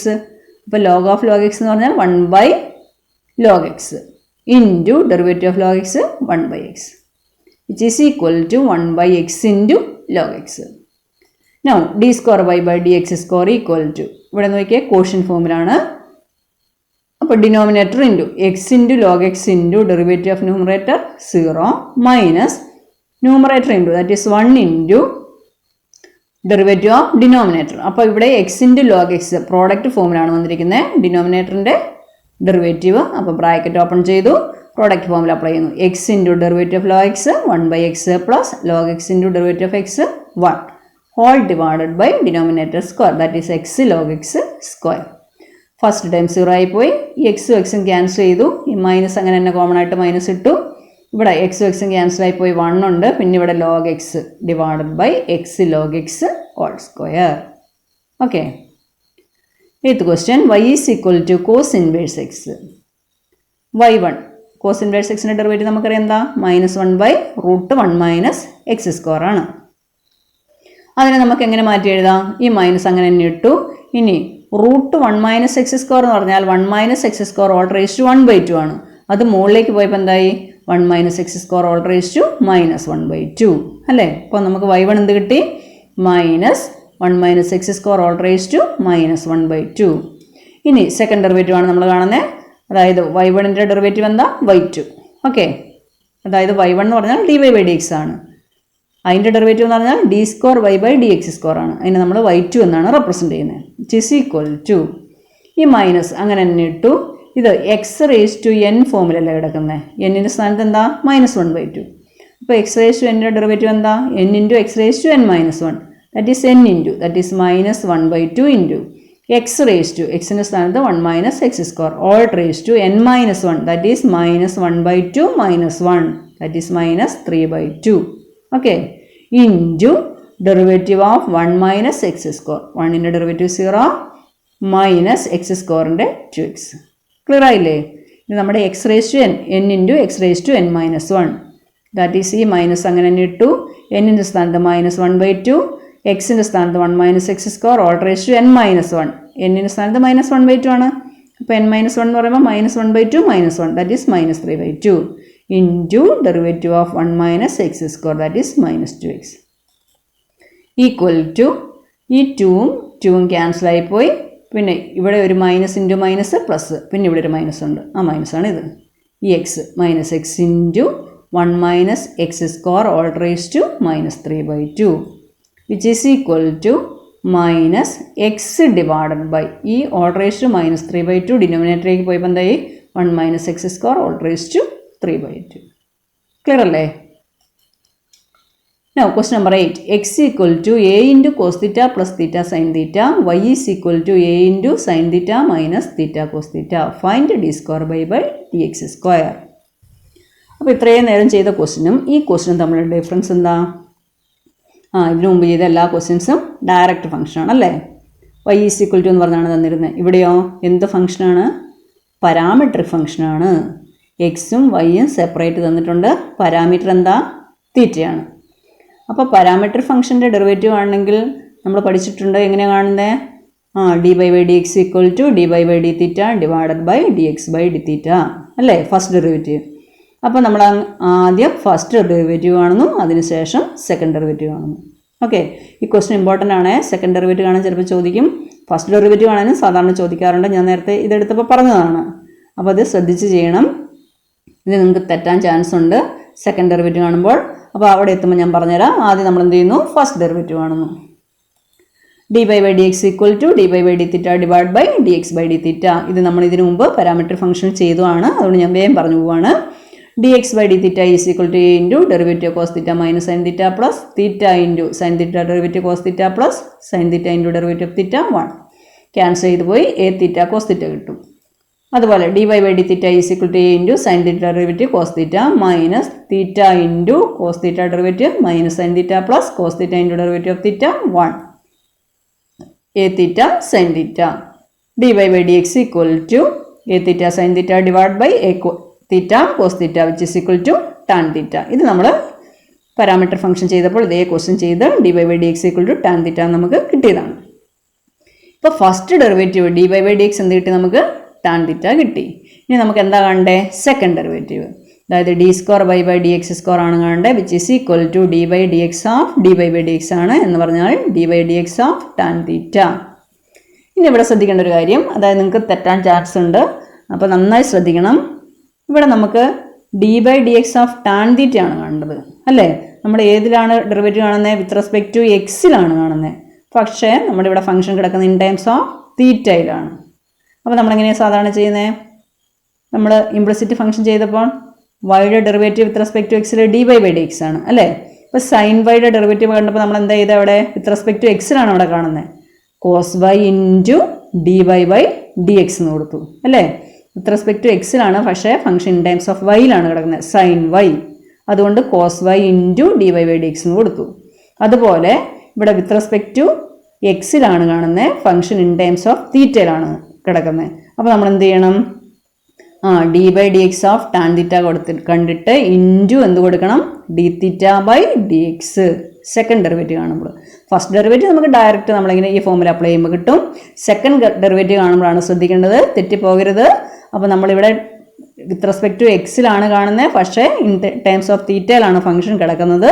അപ്പോൾ log of log x എന്ന് പറഞ്ഞാൽ 1/log x into derivative of log x 1/x, which is equal to 1/x into log x. Now d² by dx² equal to, ഇവിടെ നോക്കിയാൽ quotient ഫോമിലാണ്. അപ്പോൾ denominator into X into log X into derivative of numerator 0 minus numerator into that is 1 into derivative of denominator. അപ്പോൾ ഇവിടെ X into log X product ഫോമിലാണ് വന്നിരിക്കുന്നത്, ഡിനോമിനേറ്ററിൻ്റെ derivative. അപ്പോൾ ബ്രാക്കറ്റ് ഓപ്പൺ ചെയ്തു, പ്രോഡക്റ്റ് ഫോമിൽ അപ്ലൈ ചെയ്യുന്നു. X into derivative of log X 1/x plus log X into derivative of X 1 whole divided by denominator square that is X log X square. First time 0 ആയിപ്പോയി, ഈ എക്സും എക്സും cancel ചെയ്തു, ഈ minus അങ്ങനെ തന്നെ കോമൺ ആയിട്ട് മൈനസ് ഇട്ടു. ഇവിടെ എക്സും എക്സും ക്യാൻസൽ ആയിപ്പോയി, 1 ഉണ്ട്. പിന്നെ ഇവിടെ log X divided by X log X whole square. Okay. 8th question, y is equal to cos inverse x. y1 cos inverse x ൻ്റെ ഡെറിവേറ്റീവ് നമുക്കറിയാം എന്താ, -1/√1 - x² ആണ്. അതിനെ നമുക്ക് എങ്ങനെ മാറ്റി എഴുതാം, ഈ മൈനസ് അങ്ങനെ തന്നെ ഇട്ടു. ഇനി √1 - x² എന്ന് പറഞ്ഞാൽ 1 - x² ഓൾ റേസ് ടു 1/2 ആണ്. അത് മുകളിലേക്ക് പോയപ്പോൾ എന്തായി, 1 - x² ഓൾ റേസ് ടു -1/2 അല്ലേ. അപ്പോൾ നമുക്ക് y1 എന്ത് കിട്ടി, -1 - x² ഓൾ റേസ് ടു -1/2. ഇനി സെക്കൻഡ് ഡെറിവേറ്റീവ് ആണ് നമ്മൾ കാണുന്നത്, അതായത് y1ൻ്റെ ഡെറിവേറ്റീവ് എന്താ, y2. ഓക്കെ. അതായത് y1 എന്ന് പറഞ്ഞാൽ dy/dx ആണ്, അതിൻ്റെ ഡെറിവേറ്റീവ് എന്ന് പറഞ്ഞാൽ d²y/dx² ആണ്. അതിനെ നമ്മൾ y2 എന്നാണ് റെപ്രസെൻറ്റ് ചെയ്യുന്നത്. ഇറ്റ് ഈസ് ഈക്വൽ ടു, ഈ മൈനസ് അങ്ങനെ തന്നെ ഇട്ടു. ഇത് x⁻n ഫോമിലല്ലേ കിടക്കുന്നത്, n-ൻ്റെ സ്ഥാനത്ത് എന്താ, -1/2. അപ്പോൾ x⁻n-ൻ്റെ ഡെറിവേറ്റീവ് എന്താ, n into x⁻n - 1 that is n into that is -1/2 into x⁻ൻ്റെ സ്ഥാനത്ത് 1 - x² all raise to n - 1 that is -1/2 - 1 that is -3/2. Okay. Into derivative of 1 - x², 1ൻ്റെ ഡെറിവേറ്റീവ് 0 മൈനസ് x²ൻ്റെ 2x. ക്ലിയർ ആയില്ലേ. ഇത് നമ്മുടെ x⁻n, n into x⁻n - 1 that is ഈ minus അങ്ങനെ തന്നെ ഇട്ടു. n-ൻ്റെ സ്ഥാനത്ത് -1/2, x-ൻ്റെ സ്ഥാനത്ത് 1 - x² all raise to n - 1, n-ൻ്റെ സ്ഥാനത്ത് -1/2 ആണ്. അപ്പോൾ n - 1 എന്ന് പറയുമ്പോൾ -1/2 - 1 that is -3/2 into derivative of 1 - x² that is -2x equal to, ഈ 2ഉം ക്യാൻസൽ ആയിപ്പോയി. പിന്നെ ഇവിടെ ഒരു മൈനസ് ഇൻറ്റു മൈനസ് പ്ലസ്, പിന്നെ ഇവിടെ ഒരു മൈനസ് ഉണ്ട്, ആ മൈനസാണ് ഇത്. ഈ X -x into 1 - x² all raise to -3/2 which is equal to -x divided by, ഈ ഓൾ റേസ് ടു -3/2 ഡിനോമിനേറ്ററിലേക്ക് പോയപ്പോൾ എന്തായി, 1 - x² all raise to 3/2. Clear അല്ലേ. Now question number 8, x equal to a into cos theta plus theta sin theta, y is equal to a into sin theta minus theta cos theta. Find d² by dx². അപ്പോൾ ഇത്രയും നേരം ചെയ്ത ക്വസ്റ്റിനും ഈ ക്വസ്റ്റിനും തമ്മിലുള്ള difference എന്താ, ഇതിനു മുമ്പ് ചെയ്ത എല്ലാ ക്വസ്റ്റ്യൻസും ഡയറക്റ്റ് ഫംഗ്ഷനാണ് അല്ലേ. y is equal to എന്ന് പറഞ്ഞാണ് തന്നിരുന്നത്. ഇവിടെയോ എന്ത് ഫംഗ്ഷനാണ്, പാരാമെട്രിക് ഫംഗ്ഷനാണ്. എക്സും വൈയും സെപ്പറേറ്റ് തന്നിട്ടുണ്ട്, പാരാമീറ്റർ എന്താ, തീറ്റയാണ്. അപ്പോൾ പാരാമെട്രിക് ഫംഗ്ഷൻ്റെ ഡെറിവേറ്റീവ് ആണെങ്കിൽ നമ്മൾ പഠിച്ചിട്ടുണ്ട്, എങ്ങനെയാണ് കാണുന്നത്, dy/dx equal to dy/dθ divided by dx/dθ അല്ലേ, ഫസ്റ്റ് ഡെറിവേറ്റീവ്. അപ്പോൾ നമ്മൾ ആദ്യം ഫസ്റ്റ് ഡെറിവേറ്റീവ് കാണുന്നു, അതിനുശേഷം സെക്കൻഡ് ഡെറിവേറ്റീവ് കാണുന്നു. ഓക്കെ. ഈ ക്വസ്റ്റ്യൻ ഇമ്പോർട്ടൻ്റ് ആണ്, സെക്കൻഡ് ഡെറിവേറ്റീവ് കാണാൻ ചിലപ്പോൾ ചോദിക്കും, ഫസ്റ്റ് ഡെറിവേറ്റീവ് കാണാനും സാധാരണ ചോദിക്കാറുണ്ട്. ഞാൻ നേരത്തെ ഇതെടുത്തപ്പോൾ പറഞ്ഞതാണ്, അപ്പോൾ അത് ശ്രദ്ധിച്ച് ചെയ്യണം. ഇത് നിങ്ങൾക്ക് തെറ്റാൻ ചാൻസ് ഉണ്ട് സെക്കൻഡ് ഡെറിവേറ്റീവ് കാണുമ്പോൾ. അപ്പോൾ അവിടെ എത്തുമ്പോൾ ഞാൻ പറഞ്ഞുതരാം. ആദ്യം നമ്മൾ എന്ത് ചെയ്യുന്നു, ഫസ്റ്റ് ഡെറിവേറ്റീവ് കാണുന്നു. dy/dx equal to dy/dθ divide by dx/dθ. ഇത് നമ്മൾ ഇതിനു മുമ്പ് പാരാമെട്രിക് ഫംഗ്ഷൻ ചെയ്തതാണ്, അതുകൊണ്ട് ഞാൻ വേഗം പറഞ്ഞു പോവാണ്. dx by d theta is equal to a into derivative cos theta minus sin theta plus theta into sin theta derivative cos theta plus sin theta into derivative theta 1. Cancel ചെയ്ത് പോയി a theta cos theta കിട്ടും. അതുപോലെ dy by d theta is equal to a into sin theta derivative cos theta minus theta into cos theta derivative minus sin theta plus cos theta into derivative theta 1. a theta sin theta dy by dx equal to a theta sin theta divided by a theta cos theta which is equal to tan theta. ഇത് നമ്മൾ parameter function ചെയ്തപ്പോൾ ഇതേ question ചെയ്ത് dy by dx equal to tan theta നമുക്ക് കിട്ടിയതാണ്. ഇപ്പോൾ first derivative dy by dx എന്ത് കിട്ടി? നമുക്ക് tan theta കിട്ടി. ഇനി നമുക്ക് എന്താ കാണണ്ടേ? സെക്കൻഡ് ഡെറിവേറ്റീവ്, അതായത് d square y by dx square ആണ് കാണണ്ടേ, which is equal to d by dx of dy by dx ആണ് എന്ന് പറഞ്ഞാൽ d by dx of tan theta. ഇനി ഇവിടെ ശ്രദ്ധിക്കേണ്ട ഒരു കാര്യം, അതായത് നിങ്ങൾക്ക് തെറ്റാൻ ചാൻസ് ഉണ്ട്, അപ്പോൾ നന്നായി ശ്രദ്ധിക്കണം. ഇവിടെ നമുക്ക് d by dx of tan theta ആണ് കാണേണ്ടത് അല്ലേ? നമ്മൾ ഏതിലാണ് ഡെറിവേറ്റീവ് കാണുന്നത്? വിത്ത് റെസ്പെക്ട് ടു എക്സിലാണ് കാണുന്നത്. പക്ഷേ നമ്മുടെ ഇവിടെ ഫംഗ്ഷൻ കിടക്കുന്നത് ഇൻ ടൈംസ് ഓഫ് തീറ്റയിലാണ്. അപ്പോൾ നമ്മളെങ്ങനെയാണ് സാധാരണ ചെയ്യുന്നത്? നമ്മൾ ഇംപ്ലിസിറ്റ് ഫംഗ്ഷൻ ചെയ്തപ്പോൾ വൈയുടെ ഡെറിവേറ്റീവ് വിത്ത് റെസ്പെക്ട് ടു എക്സിൽ dy by dx ആണ് അല്ലേ? ഇപ്പോൾ സൈൻ വൈയുടെ ഡെറിവേറ്റീവ് കണ്ടപ്പോൾ നമ്മൾ എന്താ ചെയ്തത്? അവിടെ വിത്ത് റെസ്പെക്ട് ടു എക്സിലാണ് അവിടെ കാണുന്നത്. cos y into dy by dx എന്ന് കൊടുത്തു അല്ലേ? വിത്ത് റെസ്പെക്ട് ടു എക്സിലാണ്, പക്ഷേ ഫംഗ്ഷൻ ഇൻ ടൈംസ് ഓഫ് വൈയിലാണ് കിടക്കുന്നത്, സൈൻ വൈ. അതുകൊണ്ട് cos y into dy by dx എന്ന് കൊടുത്തു. അതുപോലെ ഇവിടെ വിത്ത് റെസ്പെക്ട് ടു എക്സിലാണ് കാണുന്നത്, ഫംഗ്ഷൻ ഇൻ ടൈംസ് ഓഫ് തീറ്റയിലാണ് കിടക്കുന്നത്. അപ്പോൾ നമ്മൾ എന്ത് ചെയ്യണം? d by dx of tan theta കണ്ടിട്ട് ഇൻറ്റു എന്ത് കൊടുക്കണം? d theta by dx second derivative കാണുമ്പോൾ. ഫസ്റ്റ് ഡെറിവേറ്റീവ് നമുക്ക് ഡയറക്റ്റ് നമ്മളിങ്ങനെ ഈ ഫോമിൽ അപ്ലൈ ചെയ്യുമ്പോൾ കിട്ടും. സെക്കൻഡ് ഡെറിവേറ്റീവ് കാണുമ്പോഴാണ് ശ്രദ്ധിക്കേണ്ടത്, തെറ്റിപ്പോകരുത്. അപ്പോൾ നമ്മളിവിടെ വിത്ത് റെസ്പെക്ട് ടു എക്സിലാണ് കാണുന്നത്, പക്ഷേ ഇൻ ടൈംസ് ഓഫ് തീറ്റയിലാണ് ഫംഗ്ഷൻ കിടക്കുന്നത്.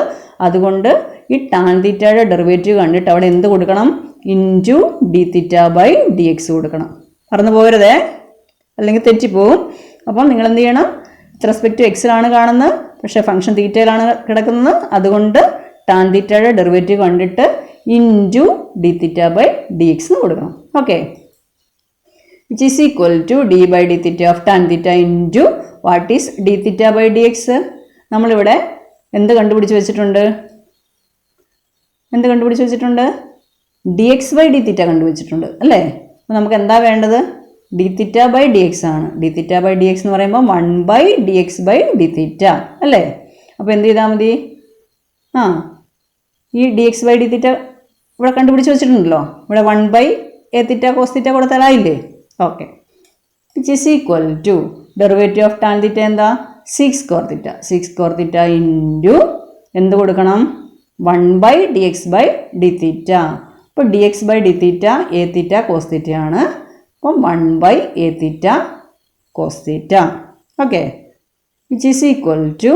അതുകൊണ്ട് ഈ ടാൻ തീറ്റയുടെ ഡെറിവേറ്റീവ് കണ്ടിട്ട് അവിടെ എന്ത് കൊടുക്കണം? Into d theta by dx കൊടുക്കണം. മറന്നു പോകരുതേ, അല്ലെങ്കിൽ തെറ്റിപ്പോവും. അപ്പം നിങ്ങൾ എന്ത് ചെയ്യണം? വിത്ത് റെസ്പെക്ട് ടു എക്സിലാണ് കാണുന്നത്, പക്ഷേ ഫംഗ്ഷൻ തീറ്റയിലാണ് കിടക്കുന്നത്. അതുകൊണ്ട് ടാൻ തീറ്റയുടെ ഡെറിവേറ്റീവ് കണ്ടിട്ട് into d theta by dx എന്ന് കൊടുക്കണം. Okay, which is equal to d by d theta of tan theta into what is d theta by dx. നമ്മളിവിടെ എന്ത് കണ്ടുപിടിച്ച് വെച്ചിട്ടുണ്ട്? dx by d theta കണ്ടുപിടിച്ചിട്ടുണ്ട് അല്ലേ? അപ്പോൾ നമുക്ക് എന്താ വേണ്ടത്? d theta by dx ആണ്. d theta by dx എന്ന് പറയുമ്പോൾ 1 by dx by d theta അല്ലേ? അപ്പോൾ എന്ത് ചെയ്താൽ മതി? ഈ dx by d theta ഇവിടെ കണ്ടുപിടിച്ച് വെച്ചിട്ടുണ്ടല്ലോ. ഇവിടെ 1 by a theta cos theta കൊടുത്താലായില്ലേ? Okay, which is equal to derivative of tan theta എന്താ? 6 cos theta ഇൻറ്റു എന്ത് കൊടുക്കണം? 1 by dx by d theta. അപ്പോൾ dx by d theta a theta cos theta ആണ്. അപ്പം 1 by a theta cos theta. Okay, which is equal to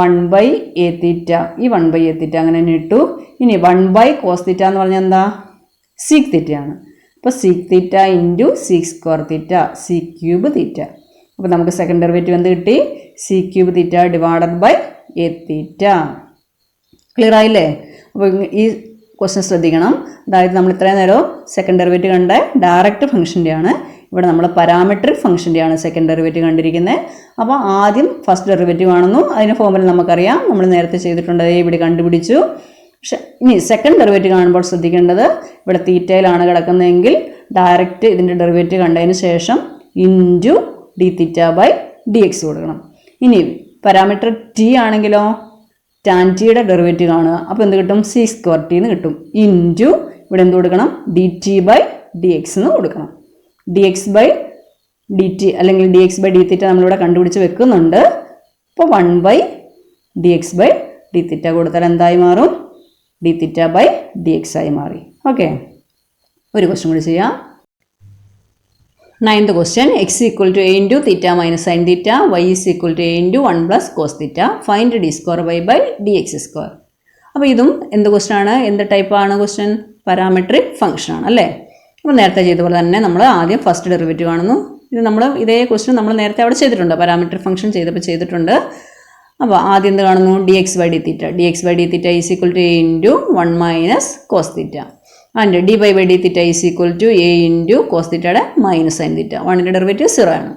1 by a theta. ഈ 1 by a theta അങ്ങനെ തന്നെ ഇട്ടു. ഇനി 1 by cos theta എന്ന് പറഞ്ഞാൽ എന്താ? sec theta ആണ്. അപ്പോൾ sec theta into 6 cos theta, sec cube theta. അപ്പോൾ നമുക്ക് സെക്കൻഡ് ഡെറിവേറ്റീവ് എന്ത് കിട്ടി? sec cube theta divided by a theta. Clear ആയില്ലേ? അപ്പോൾ ഈ ക്വസ്റ്റ്യൻ ശ്രദ്ധിക്കണം. അതായത് നമ്മൾ ഇത്രയും നേരം സെക്കൻഡ് ഡെറിവേറ്റീവ് കണ്ട ഡയറക്റ്റ് ഫംഗ്ഷൻ്റെയാണ്, ഇവിടെ നമ്മൾ പാരാമെട്രിക് ഫംഗ്ഷൻ്റെയാണ് സെക്കൻഡ് ഡെറിവേറ്റീവ് കണ്ടിരിക്കുന്നത്. അപ്പോൾ ആദ്യം ഫസ്റ്റ് ഡെറിവേറ്റീവ് കാണുന്നു, അതിന് ഫോർമുല നമുക്കറിയാം, നമ്മൾ നേരത്തെ ചെയ്തിട്ടുണ്ട്, ഇവിടെ കണ്ടുപിടിച്ചു. പക്ഷെ ഇനി സെക്കൻഡ് ഡെറിവേറ്റീവ് കാണുമ്പോൾ ശ്രദ്ധിക്കേണ്ടത്, ഇവിടെ തീറ്റയിലാണ് കിടക്കുന്നതെങ്കിൽ ഡയറക്റ്റ് ഇതിൻ്റെ ഡെറിവേറ്റീവ് കണ്ടതിന് ശേഷം into d theta by dx കൊടുക്കണം. ഇനി പാരാമീറ്റർ t ആണെങ്കിലോ tan tയുടെ ഡെറിവേറ്റീവ് കാണുക. അപ്പോൾ എന്ത് കിട്ടും? c സ്ക്വയർ t എന്ന് കിട്ടും. ഇൻറ്റു ഇവിടെ എന്ത് കൊടുക്കണം? dt by dx എന്ന് കൊടുക്കണം. dx by dt അല്ലെങ്കിൽ dx by d theta നമ്മളിവിടെ കണ്ടുപിടിച്ച് വെക്കുന്നുണ്ട്. അപ്പോൾ 1 by dx by d theta കൊടുത്താൽ എന്തായി മാറും? d theta by dx ആയി മാറി. ഓക്കെ, ഒരു ക്വസ്റ്റ്യൻ കൂടി ചെയ്യാം. 9th question, x equal to a into theta minus sin theta, y is equal to a into 1 plus cos theta, find d square y by dx square. അപ്പോൾ ഇതും എന്ത് question ആണ്? എന്ത് ടൈപ്പാണ് ക്വസ്റ്റ്യൻ? പാരാമെട്രിക് ഫംഗ്ഷൻ ആണ് അല്ലേ? അപ്പോൾ നേരത്തെ ചെയ്തപോലെ തന്നെ നമ്മൾ ആദ്യം ഫസ്റ്റ് ഡെറിവേറ്റീവ് കാണുന്നു. ഇത് നമ്മൾ ഇതേ ക്വസ്റ്റ്യൻ നമ്മൾ നേരത്തെ അവിടെ ചെയ്തിട്ടുണ്ട്, പാരാമെട്രിക് ഫംഗ്ഷൻ ചെയ്തപ്പോൾ ചെയ്തിട്ടുണ്ട്. അപ്പോൾ ആദ്യം എന്ത് കാണുന്നു? dx by d theta. dx by d theta is equal to a into 1 minus cos theta. And dy by d theta is equal to a into cos theta minus sin theta. 1ന്റെ derivative 0 ആണ്.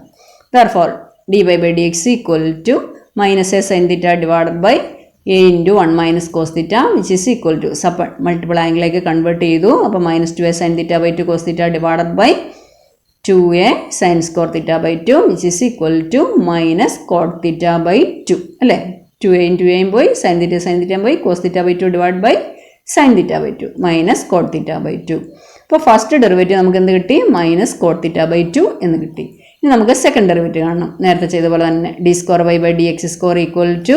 Therefore dy by dx equal to minus a sine theta divided by a into 1 minus cos theta which is equal to submultiple ആംഗിളിലേക്ക് convert ചെയ്തു. അപ്പോൾ minus 2a sine theta by 2 cos theta divided by 2a sine square theta by 2 which is equal to minus cot theta by 2 അല്ലേ. 2a into എയും പോയി sine തീറ്റയും പോയി cos theta by 2 divide by sine theta by 2 minus cot theta by 2. അപ്പോൾ first derivative നമുക്ക് എന്ത് കിട്ടി? Minus cot theta by 2 എന്ന് കിട്ടി. ഇനി നമുക്ക് സെക്കൻഡ് ഡെറിവേറ്റീവ് കാണണം. നേരത്തെ ചെയ്ത പോലെ തന്നെ d square Y by D X square equal to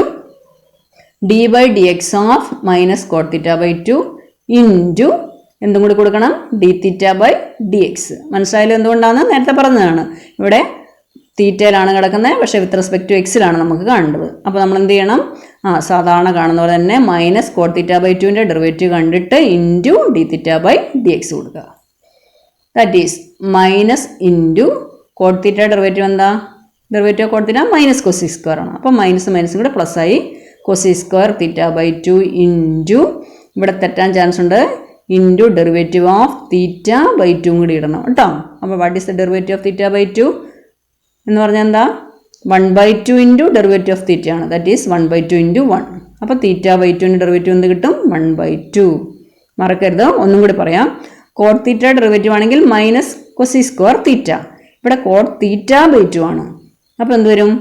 D by D X of minus cot theta by 2 into എന്തും കൂടി കൊടുക്കണം? D theta by D x. മനസ്സിലായാലും എന്തുകൊണ്ടാണ്? നേരത്തെ പറഞ്ഞതാണ്. ഇവിടെ തീറ്റയിലാണ് കിടക്കുന്നത്, പക്ഷേ വിത്ത് റെസ്പെക്ട് ടു എക്സിലാണ് നമുക്ക് കാണേണ്ടത്. അപ്പോൾ നമ്മൾ എന്ത് ചെയ്യണം? സാധാരണ കാണുന്ന പോലെ തന്നെ മൈനസ് കോട്ട് തീറ്റ ബൈ 2ൻ്റെ ഡെറിവേറ്റീവ് കണ്ടിട്ട് into D theta by D x കൊടുക്കുക. That is minus into cot theta derivative എന്താ? Derivative cot theta minus cosec square ആണ്. അപ്പോൾ മൈനസും കൂടെ പ്ലസ് ആയി cosec square theta by 2 into ഇവിടെ തെറ്റാൻ ചാൻസ് ഉണ്ട് into derivative of theta by 2 കൂടി ഇടണം കേട്ടോ. അപ്പോൾ what is the derivative of theta by 2 എന്ന് പറഞ്ഞാൽ എന്താ? 1/2 ഇൻറ്റു ഡെറിവേറ്റീവ് ഓഫ് തീറ്റ ആണ്. That is 1/2 into 1. അപ്പോൾ തീറ്റ ബൈ 2ൻ്റെ ഡെറിവേറ്റീവ് എന്ത് കിട്ടും? 1/2. മറക്കരുത്, ഒന്നും കൂടി പറയാം. കോട്ട് തീറ്റ ഡെറിവേറ്റീവ് ആണെങ്കിൽ മൈനസ് കൊസി സ്ക്വയർ തീറ്റ. ഇവിടെ കോട്ട് തീറ്റ ബൈ 2 ആണ്. അപ്പോൾ എന്ത് വരും?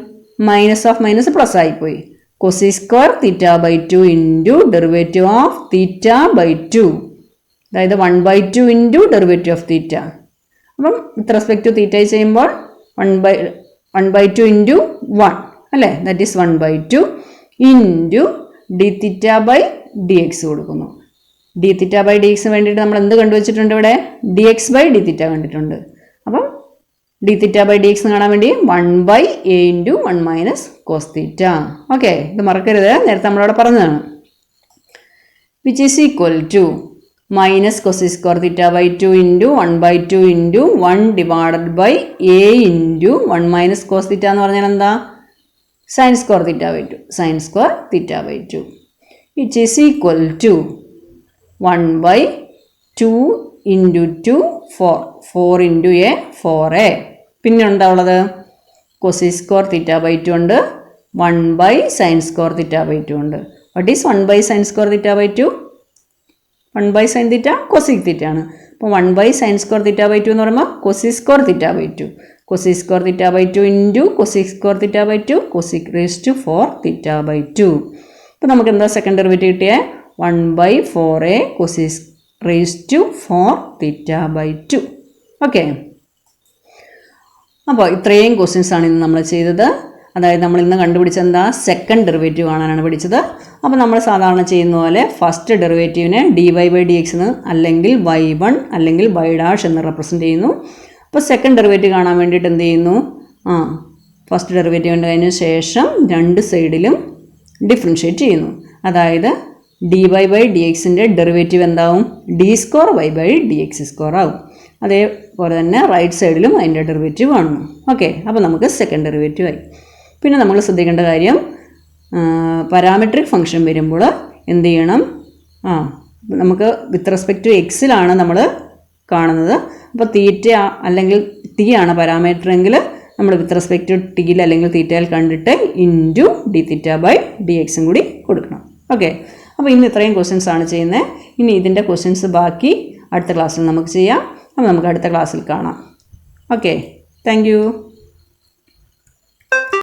മൈനസ് ഓഫ് മൈനസ് പ്ലസ് ആയിപ്പോയി. Cosec square theta by 2 into derivative of theta by 2, അതായത് 1/2 ഇൻറ്റു ഡെറിവേറ്റീവ് ഓഫ് തീറ്റ. അപ്പം വിത്ത് റെസ്പെക്ട് ടു തീറ്റ ചെയ്യുമ്പോൾ 1/2 ഇൻറ്റു 1 അല്ലേ, that is 1/2 into D theta by D X കൊടുക്കുന്നു. ഡി തീറ്റ ബൈ ഡി എക്സിന് വേണ്ടിയിട്ട് നമ്മൾ എന്ത് കണ്ടുവച്ചിട്ടുണ്ട്? ഇവിടെ D X by D theta കണ്ടിട്ടുണ്ട്. അപ്പം D theta by D X കാണാൻ വേണ്ടി 1/a into 1 minus cos theta. Okay, ഇത് മറക്കരുത്, നേരത്തെ നമ്മളവിടെ പറഞ്ഞതാണ്. Which is equal to minus cosec square theta by 2 into 1/2 into 1 divided by a into 1 minus cos theta എന്ന് പറഞ്ഞാൽ എന്താ? Sine square theta by 2. Sine square theta by 2 which is equal to 1/2 into 2 4 into a 4a. പിന്നെ എന്താ ഉള്ളത്? Koshy square theta by 2 ഉണ്ട്, 1 sine square theta by 2 ഉണ്ട്. What is 1 sine square theta by 2? 1 sine theta cosec theta ആണ്. അപ്പോൾ 1 sine square theta by 2 എന്ന് പറയുമ്പോൾ cosec square theta by 2. Cosec square theta by 2 into cosec square theta by 2 cosec raise to 4 theta by 2. അപ്പോൾ നമുക്ക് എന്താ second derivative കിട്ടിയേ? 1/4a cosec raise to 4 theta by 2. Okay, അപ്പോൾ ഇത്രയും questions ആണ് ഇന്ന് നമ്മൾ ചെയ്തത്. അതായത് നമ്മൾ ഇന്ന് കണ്ടുപിടിച്ചത് എന്താ? സെക്കൻഡ് ഡെറിവേറ്റീവ് കാണാനാണ് പഠിച്ചത്. അപ്പോൾ നമ്മൾ സാധാരണ ചെയ്യുന്ന പോലെ ഫസ്റ്റ് ഡെറിവേറ്റീവിനെ dy ബൈ ഡി എക്സ് എന്ന് അല്ലെങ്കിൽ y1 അല്ലെങ്കിൽ y' എന്ന് റെപ്രസെൻറ്റ് ചെയ്യുന്നു. അപ്പോൾ സെക്കൻഡ് ഡെറിവേറ്റീവ് കാണാൻ വേണ്ടിയിട്ട് എന്ത് ചെയ്യുന്നു? ഫസ്റ്റ് ഡെറിവേറ്റീവിൻ്റെ അതിന് ശേഷം രണ്ട് സൈഡിലും ഡിഫറൻഷ്യേറ്റ് ചെയ്യുന്നു. അതായത് dy ബൈ ഡി എക്സിൻ്റെ ഡെറിവേറ്റീവ് എന്താവും? D square y by D X square ആവും. അതേപോലെ തന്നെ റൈറ്റ് സൈഡിലും അതിൻ്റെ ഡെറിവേറ്റീവ് കാണുന്നു. ഓക്കെ, അപ്പോൾ നമുക്ക് സെക്കൻഡ് ഡെറിവേറ്റീവ് ആയി. പിന്നെ നമ്മൾ ശ്രദ്ധിക്കേണ്ട കാര്യം, പാരാമെട്രിക് ഫംഗ്ഷൻ വരുമ്പോൾ എന്ത് ചെയ്യണം? നമുക്ക് വിത്ത് റെസ്പെക്ട് ടു എക്സിലാണ് നമ്മൾ കാണുന്നത്. അപ്പോൾ തീറ്റ അല്ലെങ്കിൽ ടി ആണ് പാരാമീറ്റർ എങ്കിൽ നമ്മൾ വിത്ത് റെസ്പെക്ട് ടു ടിയിൽ അല്ലെങ്കിൽ തീറ്റയിൽ കണ്ടിട്ട് into D theta by D എക്സും കൂടി കൊടുക്കണം. ഓക്കെ, അപ്പോൾ ഇന്ന് ഇത്രയും ക്വസ്റ്റ്യൻസ് ആണ് ചെയ്യുന്നത്. ഇനി ഇതിൻ്റെ ക്വസ്റ്റ്യൻസ് ബാക്കി അടുത്ത ക്ലാസ്സിൽ നമുക്ക് ചെയ്യാം. അപ്പോൾ നമുക്ക് അടുത്ത ക്ലാസ്സിൽ കാണാം. Okay, thank you.